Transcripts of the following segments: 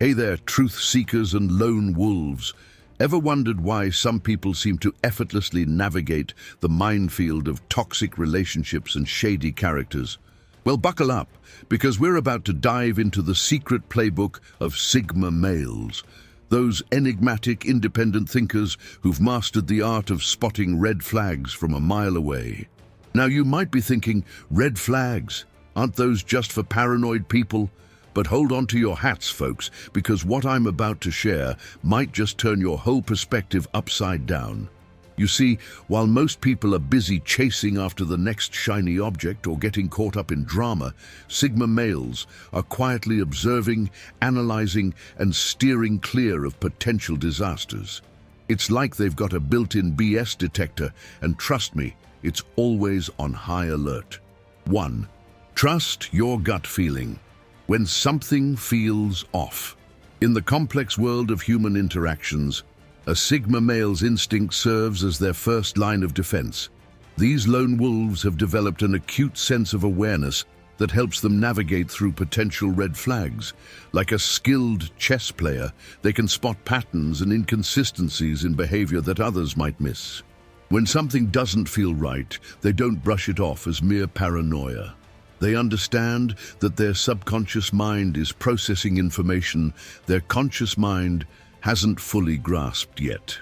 Hey there, truth seekers and lone wolves. Ever wondered why some people seem to effortlessly navigate the minefield of toxic relationships and shady characters? Well, buckle up, because we're about to dive into the secret playbook of Sigma males, those enigmatic, independent thinkers who've mastered the art of spotting red flags from a mile away. Now, you might be thinking, red flags, aren't those just for paranoid people? But hold on to your hats, folks, because what I'm about to share might just turn your whole perspective upside down. You see, while most people are busy chasing after the next shiny object or getting caught up in drama, Sigma males are quietly observing, analyzing, and steering clear of potential disasters. It's like they've got a built-in BS detector, and trust me, it's always on high alert. 1. Trust your gut feeling. When something feels off. In the complex world of human interactions, a Sigma male's instinct serves as their first line of defense. These lone wolves have developed an acute sense of awareness that helps them navigate through potential red flags. Like a skilled chess player, they can spot patterns and inconsistencies in behavior that others might miss. When something doesn't feel right, they don't brush it off as mere paranoia. They understand that their subconscious mind is processing information their conscious mind hasn't fully grasped yet.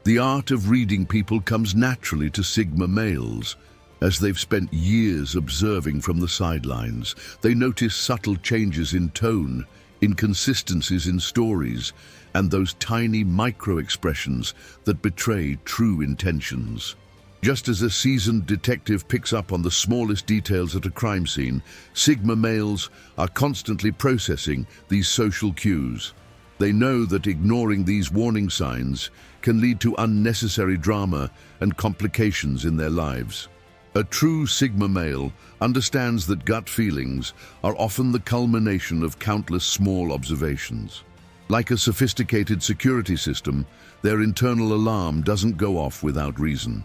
The art of reading people comes naturally to Sigma males. As they've spent years observing from the sidelines, they notice subtle changes in tone, inconsistencies in stories, and those tiny micro-expressions that betray true intentions. Just as a seasoned detective picks up on the smallest details at a crime scene, Sigma males are constantly processing these social cues. They know that ignoring these warning signs can lead to unnecessary drama and complications in their lives. A true Sigma male understands that gut feelings are often the culmination of countless small observations. Like a sophisticated security system, their internal alarm doesn't go off without reason.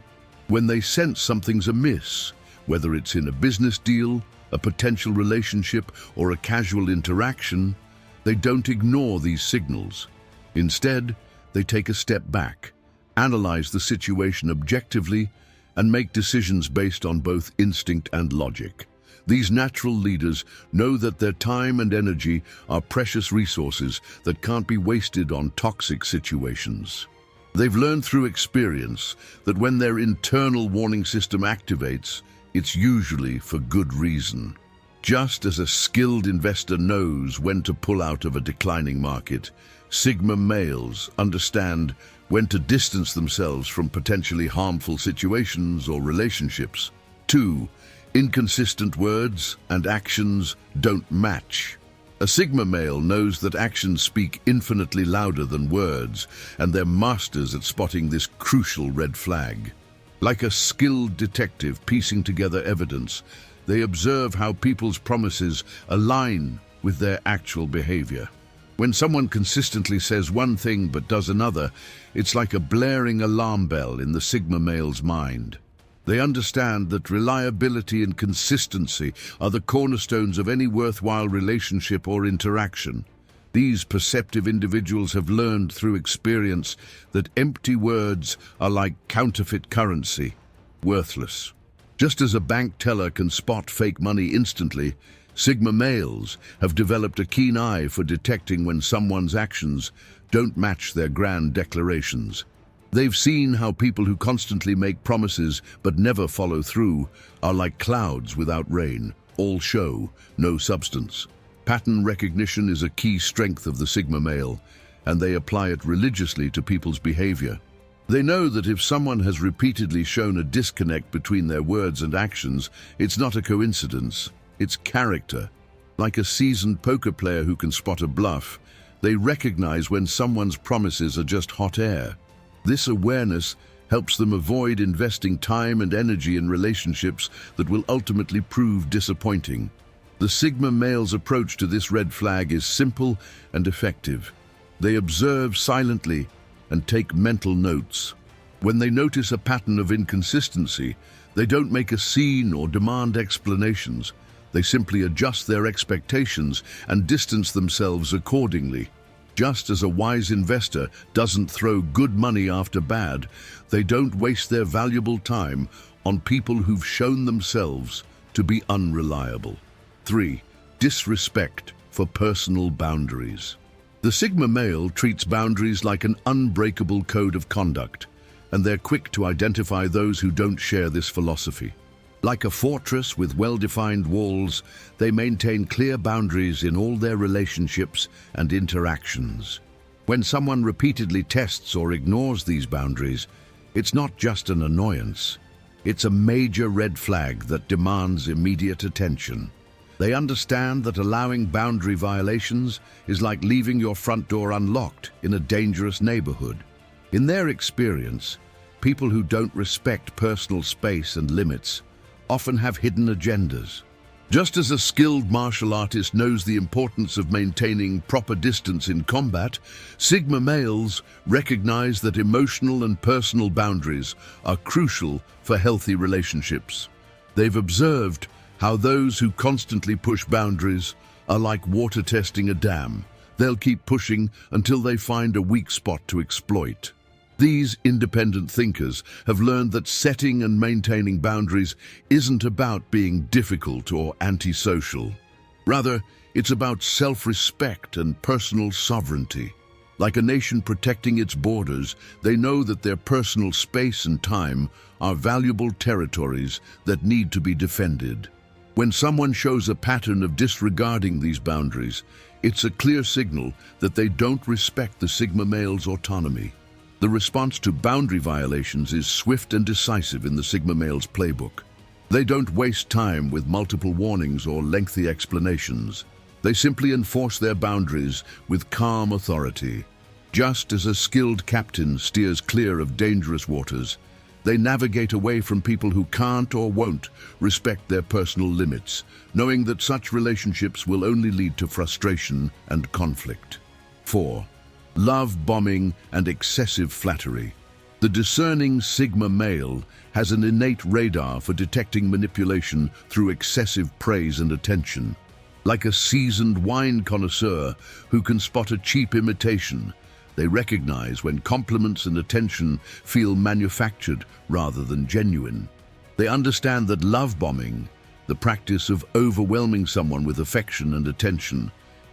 When they sense something's amiss, whether it's in a business deal, a potential relationship, or a casual interaction, they don't ignore these signals. Instead, they take a step back, analyze the situation objectively, and make decisions based on both instinct and logic. These natural leaders know that their time and energy are precious resources that can't be wasted on toxic situations. They've learned through experience that when their internal warning system activates, it's usually for good reason. Just as a skilled investor knows when to pull out of a declining market, Sigma males understand when to distance themselves from potentially harmful situations or relationships. 2. Inconsistent words and actions don't match. A Sigma male knows that actions speak infinitely louder than words, and they're masters at spotting this crucial red flag. Like a skilled detective piecing together evidence, they observe how people's promises align with their actual behavior. When someone consistently says one thing but does another, it's like a blaring alarm bell in the Sigma male's mind. They understand that reliability and consistency are the cornerstones of any worthwhile relationship or interaction. These perceptive individuals have learned through experience that empty words are like counterfeit currency, worthless. Just as a bank teller can spot fake money instantly, Sigma males have developed a keen eye for detecting when someone's actions don't match their grand declarations. They've seen how people who constantly make promises but never follow through are like clouds without rain, all show, no substance. Pattern recognition is a key strength of the Sigma male, and they apply it religiously to people's behavior. They know that if someone has repeatedly shown a disconnect between their words and actions, it's not a coincidence, it's character. Like a seasoned poker player who can spot a bluff, they recognize when someone's promises are just hot air. This awareness helps them avoid investing time and energy in relationships that will ultimately prove disappointing. The Sigma male's approach to this red flag is simple and effective. They observe silently and take mental notes. When they notice a pattern of inconsistency, they don't make a scene or demand explanations. They simply adjust their expectations and distance themselves accordingly. Just as a wise investor doesn't throw good money after bad, they don't waste their valuable time on people who've shown themselves to be unreliable. 3. Disrespect for personal boundaries. The Sigma male treats boundaries like an unbreakable code of conduct, and they're quick to identify those who don't share this philosophy. Like a fortress with well-defined walls, they maintain clear boundaries in all their relationships and interactions. When someone repeatedly tests or ignores these boundaries, it's not just an annoyance. It's a major red flag that demands immediate attention. They understand that allowing boundary violations is like leaving your front door unlocked in a dangerous neighborhood. In their experience, people who don't respect personal space and limits often have hidden agendas. Just as a skilled martial artist knows the importance of maintaining proper distance in combat, Sigma males recognize that emotional and personal boundaries are crucial for healthy relationships. They've observed how those who constantly push boundaries are like water testing a dam. They'll keep pushing until they find a weak spot to exploit. These independent thinkers have learned that setting and maintaining boundaries isn't about being difficult or antisocial. Rather, it's about self-respect and personal sovereignty. Like a nation protecting its borders, they know that their personal space and time are valuable territories that need to be defended. When someone shows a pattern of disregarding these boundaries, it's a clear signal that they don't respect the Sigma male's autonomy. The response to boundary violations is swift and decisive in the Sigma male's playbook. They don't waste time with multiple warnings or lengthy explanations. They simply enforce their boundaries with calm authority. Just as a skilled captain steers clear of dangerous waters, they navigate away from people who can't or won't respect their personal limits, knowing that such relationships will only lead to frustration and conflict. 4. Love bombing and excessive flattery. The discerning Sigma male has an innate radar for detecting manipulation through excessive praise and attention. Like a seasoned wine connoisseur who can spot a cheap imitation, they recognize when compliments and attention feel manufactured rather than genuine. They understand that love bombing, the practice of overwhelming someone with affection and attention,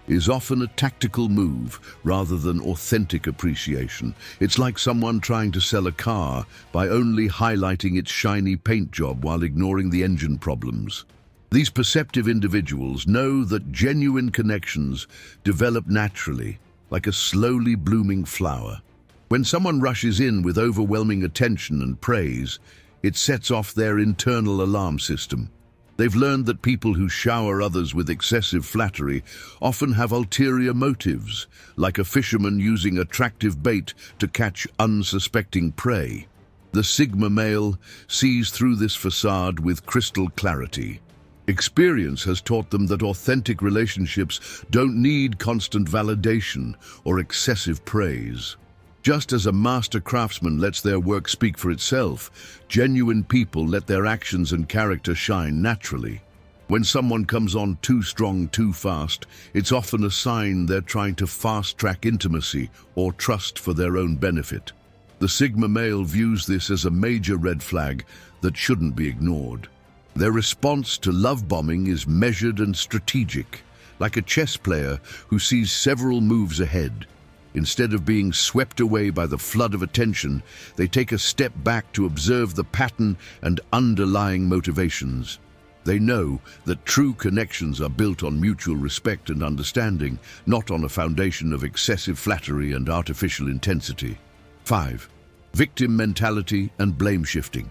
is often a tactical move rather than authentic appreciation. It's like someone trying to sell a car by only highlighting its shiny paint job while ignoring the engine problems. These perceptive individuals know that genuine connections develop naturally, like a slowly blooming flower. When someone rushes in with overwhelming attention and praise, it sets off their internal alarm system. They've learned that people who shower others with excessive flattery often have ulterior motives, like a fisherman using attractive bait to catch unsuspecting prey. The Sigma male sees through this facade with crystal clarity. Experience has taught them that authentic relationships don't need constant validation or excessive praise. Just as a master craftsman lets their work speak for itself, genuine people let their actions and character shine naturally. When someone comes on too strong too fast, it's often a sign they're trying to fast-track intimacy or trust for their own benefit. The Sigma male views this as a major red flag that shouldn't be ignored. Their response to love bombing is measured and strategic, like a chess player who sees several moves ahead. Instead of being swept away by the flood of attention, they take a step back to observe the pattern and underlying motivations. They know that true connections are built on mutual respect and understanding, not on a foundation of excessive flattery and artificial intensity. 5. Victim mentality and blame shifting.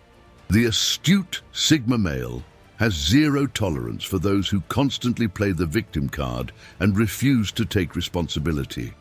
The astute Sigma male has zero tolerance for those who constantly play the victim card and refuse to take responsibility.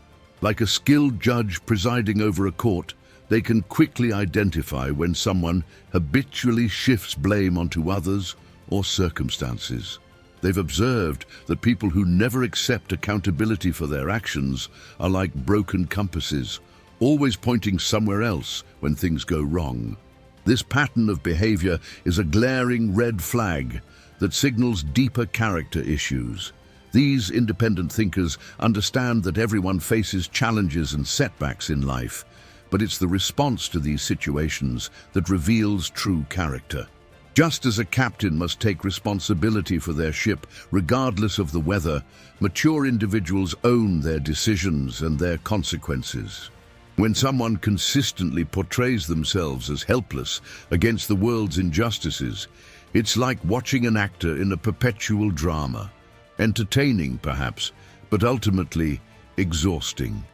Like a skilled judge presiding over a court, they can quickly identify when someone habitually shifts blame onto others or circumstances. They've observed that people who never accept accountability for their actions are like broken compasses, always pointing somewhere else when things go wrong. This pattern of behavior is a glaring red flag that signals deeper character issues. These independent thinkers understand that everyone faces challenges and setbacks in life, but it's the response to these situations that reveals true character. Just as a captain must take responsibility for their ship, regardless of the weather, mature individuals own their decisions and their consequences. When someone consistently portrays themselves as helpless against the world's injustices, it's like watching an actor in a perpetual drama. Entertaining, perhaps, but ultimately exhausting.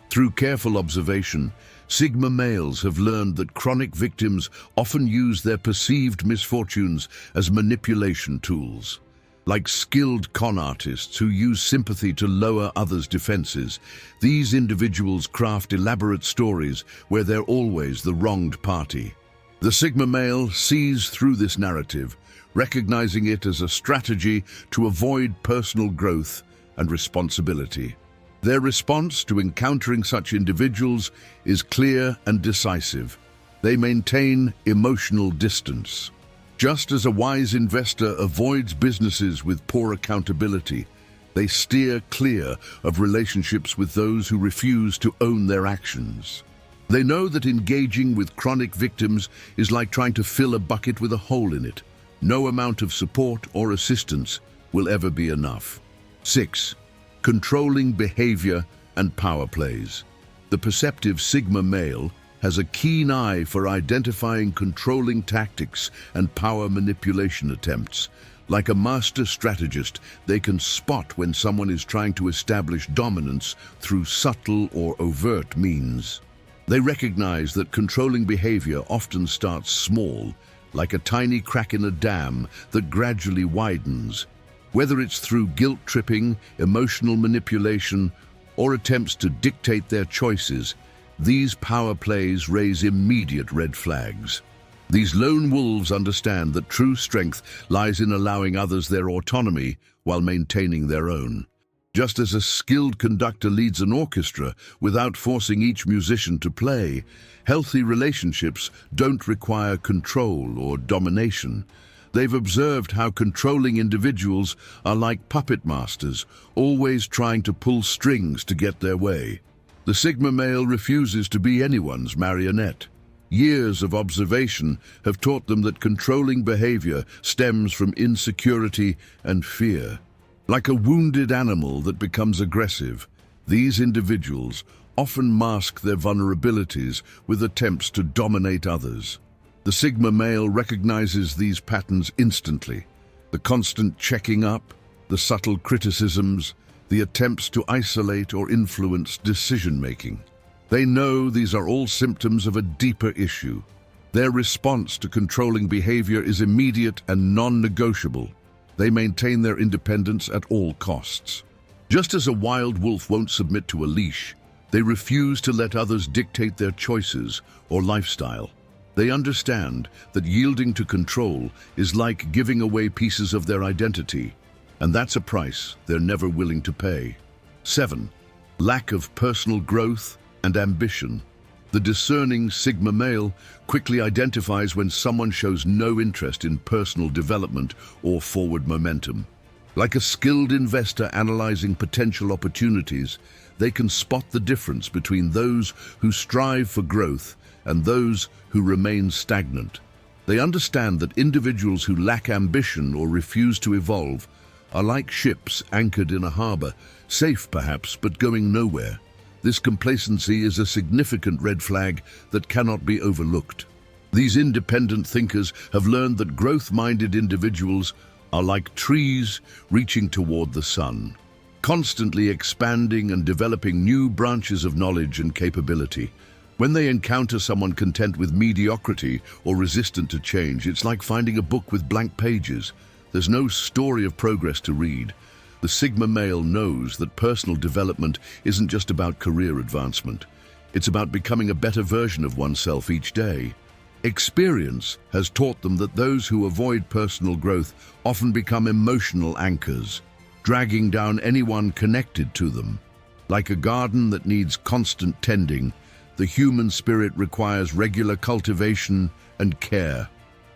Through careful observation, Sigma males have learned that chronic victims often use their perceived misfortunes as manipulation tools. Like skilled con artists who use sympathy to lower others' defenses, these individuals craft elaborate stories where they're always the wronged party. The Sigma male sees through this narrative, recognizing it as a strategy to avoid personal growth and responsibility. Their response to encountering such individuals is clear and decisive. They maintain emotional distance. Just as a wise investor avoids businesses with poor accountability, they steer clear of relationships with those who refuse to own their actions. They know that engaging with chronic victims is like trying to fill a bucket with a hole in it. No amount of support or assistance will ever be enough. 6. Controlling behavior and power plays. The perceptive Sigma male has a keen eye for identifying controlling tactics and power manipulation attempts. Like a master strategist, they can spot when someone is trying to establish dominance through subtle or overt means. They recognize that controlling behavior often starts small, like a tiny crack in a dam that gradually widens. Whether it's through guilt-tripping, emotional manipulation, or attempts to dictate their choices, these power plays raise immediate red flags. These lone wolves understand that true strength lies in allowing others their autonomy while maintaining their own. Just as a skilled conductor leads an orchestra without forcing each musician to play, healthy relationships don't require control or domination. They've observed how controlling individuals are like puppet masters, always trying to pull strings to get their way. The Sigma male refuses to be anyone's marionette. Years of observation have taught them that controlling behavior stems from insecurity and fear. Like a wounded animal that becomes aggressive, these individuals often mask their vulnerabilities with attempts to dominate others. The Sigma male recognizes these patterns instantly. The constant checking up, the subtle criticisms, the attempts to isolate or influence decision-making. They know these are all symptoms of a deeper issue. Their response to controlling behavior is immediate and non-negotiable. They maintain their independence at all costs. Just as a wild wolf won't submit to a leash, they refuse to let others dictate their choices or lifestyle. They understand that yielding to control is like giving away pieces of their identity, and that's a price they're never willing to pay. 7. Lack of personal growth and ambition. The discerning Sigma male quickly identifies when someone shows no interest in personal development or forward momentum. Like a skilled investor analyzing potential opportunities, they can spot the difference between those who strive for growth and those who remain stagnant. They understand that individuals who lack ambition or refuse to evolve are like ships anchored in a harbor, safe perhaps, but going nowhere. This complacency is a significant red flag that cannot be overlooked. These independent thinkers have learned that growth-minded individuals are like trees reaching toward the sun, constantly expanding and developing new branches of knowledge and capability. When they encounter someone content with mediocrity or resistant to change, it's like finding a book with blank pages. There's no story of progress to read. The Sigma male knows that personal development isn't just about career advancement. It's about becoming a better version of oneself each day. Experience has taught them that those who avoid personal growth often become emotional anchors, dragging down anyone connected to them. Like a garden that needs constant tending, the human spirit requires regular cultivation and care.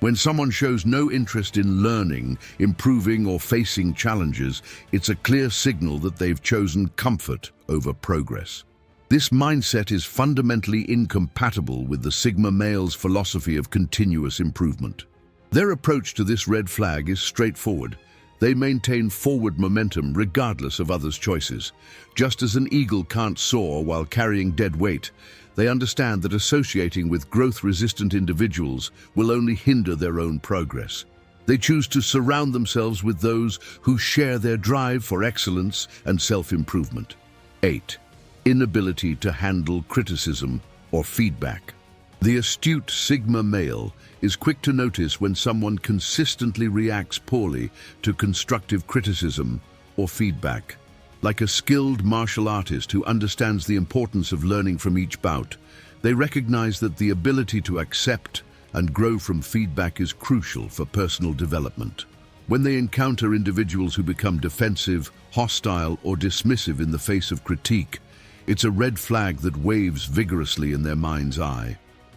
When someone shows no interest in learning, improving, or facing challenges, it's a clear signal that they've chosen comfort over progress. This mindset is fundamentally incompatible with the Sigma male's philosophy of continuous improvement. Their approach to this red flag is straightforward. They maintain forward momentum regardless of others' choices. Just as an eagle can't soar while carrying dead weight, they understand that associating with growth-resistant individuals will only hinder their own progress. They choose to surround themselves with those who share their drive for excellence and self-improvement. 8. Inability to handle criticism or feedback. The astute Sigma male is quick to notice when someone consistently reacts poorly to constructive criticism or feedback. Like a skilled martial artist who understands the importance of learning from each bout, they recognize that the ability to accept and grow from feedback is crucial for personal development. When they encounter individuals who become defensive, hostile, or dismissive in the face of critique, it's a red flag that waves vigorously in their mind's eye.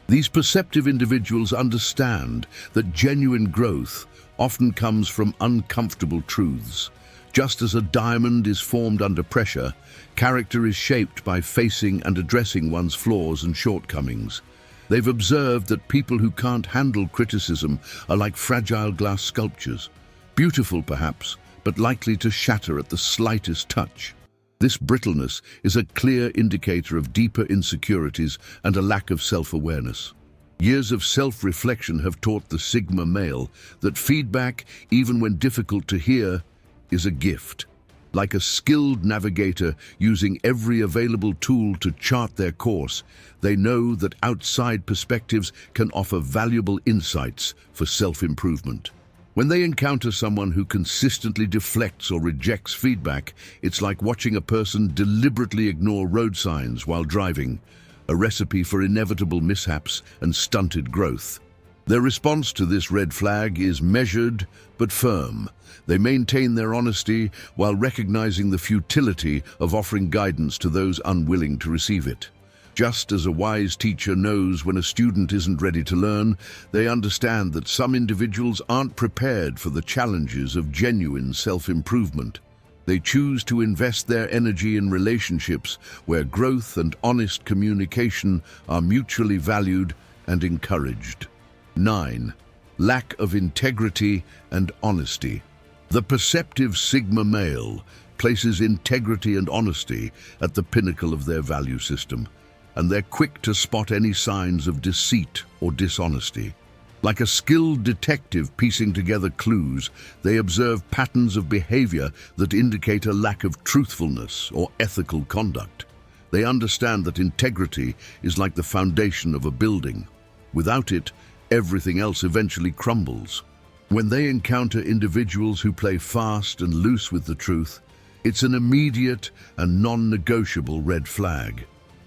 These perceptive individuals understand that genuine growth often comes from uncomfortable truths. Just as a diamond is formed under pressure, character is shaped by facing and addressing one's flaws and shortcomings. They've observed that people who can't handle criticism are like fragile glass sculptures, beautiful perhaps, but likely to shatter at the slightest touch. This brittleness is a clear indicator of deeper insecurities and a lack of self-awareness. Years of self-reflection have taught the Sigma male that feedback, even when difficult to hear, is a gift. Like a skilled navigator using every available tool to chart their course, they know that outside perspectives can offer valuable insights for self-improvement. When they encounter someone who consistently deflects or rejects feedback, it's like watching a person deliberately ignore road signs while driving, a recipe for inevitable mishaps and stunted growth. Their response to this red flag is measured but firm. They maintain their honesty while recognizing the futility of offering guidance to those unwilling to receive it. Just as a wise teacher knows when a student isn't ready to learn, they understand that some individuals aren't prepared for the challenges of genuine self-improvement. They choose to invest their energy in relationships where growth and honest communication are mutually valued and encouraged. 9. Lack of integrity and honesty. The perceptive Sigma male places integrity and honesty at the pinnacle of their value system, and they're quick to spot any signs of deceit or dishonesty. Like a skilled detective piecing together clues, they observe patterns of behavior that indicate a lack of truthfulness or ethical conduct. They understand that integrity is like the foundation of a building. Without it, everything else eventually crumbles. When they encounter individuals who play fast and loose with the truth, it's an immediate and non-negotiable red flag.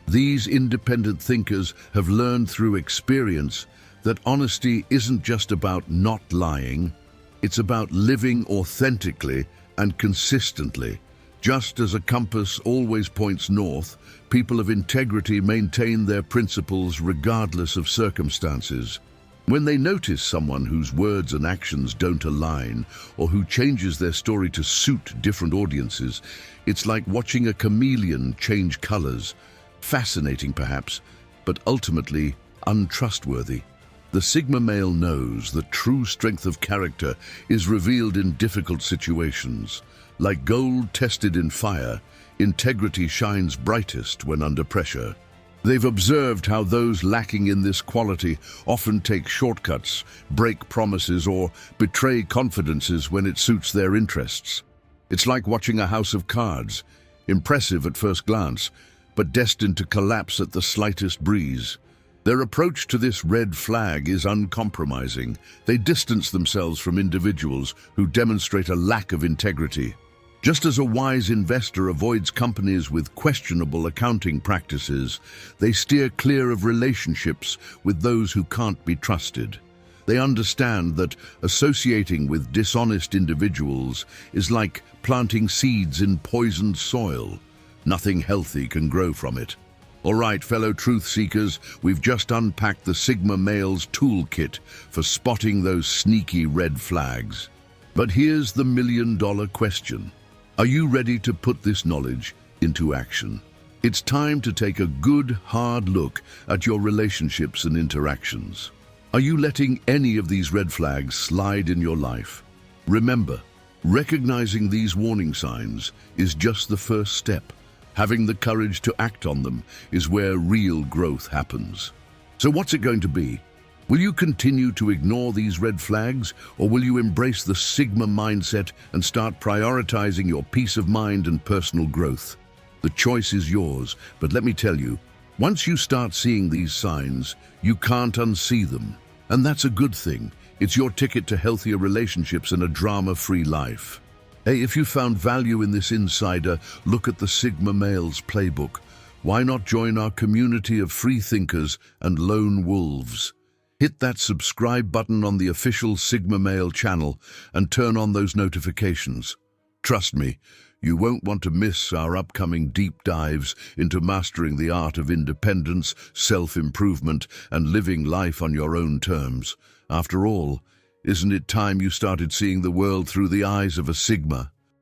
These independent thinkers have learned through experience that honesty isn't just about not lying, it's about living authentically and consistently. Just as a compass always points north, people of integrity maintain their principles regardless of circumstances. When they notice someone whose words and actions don't align, or who changes their story to suit different audiences, it's like watching a chameleon change colors. Fascinating perhaps, but ultimately untrustworthy. The Sigma male knows that true strength of character is revealed in difficult situations. Like gold tested in fire, integrity shines brightest when under pressure. They've observed how those lacking in this quality often take shortcuts, break promises, or betray confidences when it suits their interests. It's like watching a house of cards, impressive at first glance, but destined to collapse at the slightest breeze. Their approach to this red flag is uncompromising. They distance themselves from individuals who demonstrate a lack of integrity. Just as a wise investor avoids companies with questionable accounting practices, they steer clear of relationships with those who can't be trusted. They understand that associating with dishonest individuals is like planting seeds in poisoned soil. Nothing healthy can grow from it. All right, fellow truth seekers, we've just unpacked the Sigma male's toolkit for spotting those sneaky red flags. But here's the million-dollar question. Are you ready to put this knowledge into action? It's time to take a good, hard look at your relationships and interactions. Are you letting any of these red flags slide in your life? Remember, recognizing these warning signs is just the first step. Having the courage to act on them is where real growth happens. So what's it going to be? Will you continue to ignore these red flags, or will you embrace the Sigma mindset and start prioritizing your peace of mind and personal growth? The choice is yours, but let me tell you, once you start seeing these signs, you can't unsee them. And that's a good thing. It's your ticket to healthier relationships and a drama-free life. Hey, if you found value in this insider look at the Sigma Male's playbook, why not join our community of free thinkers and lone wolves? Hit that subscribe button on the official Sigma Male channel and turn on those notifications. Trust me, you won't want to miss our upcoming deep dives into mastering the art of independence, self-improvement, and living life on your own terms. After all, isn't it time you started seeing the world through the eyes of a Sigma?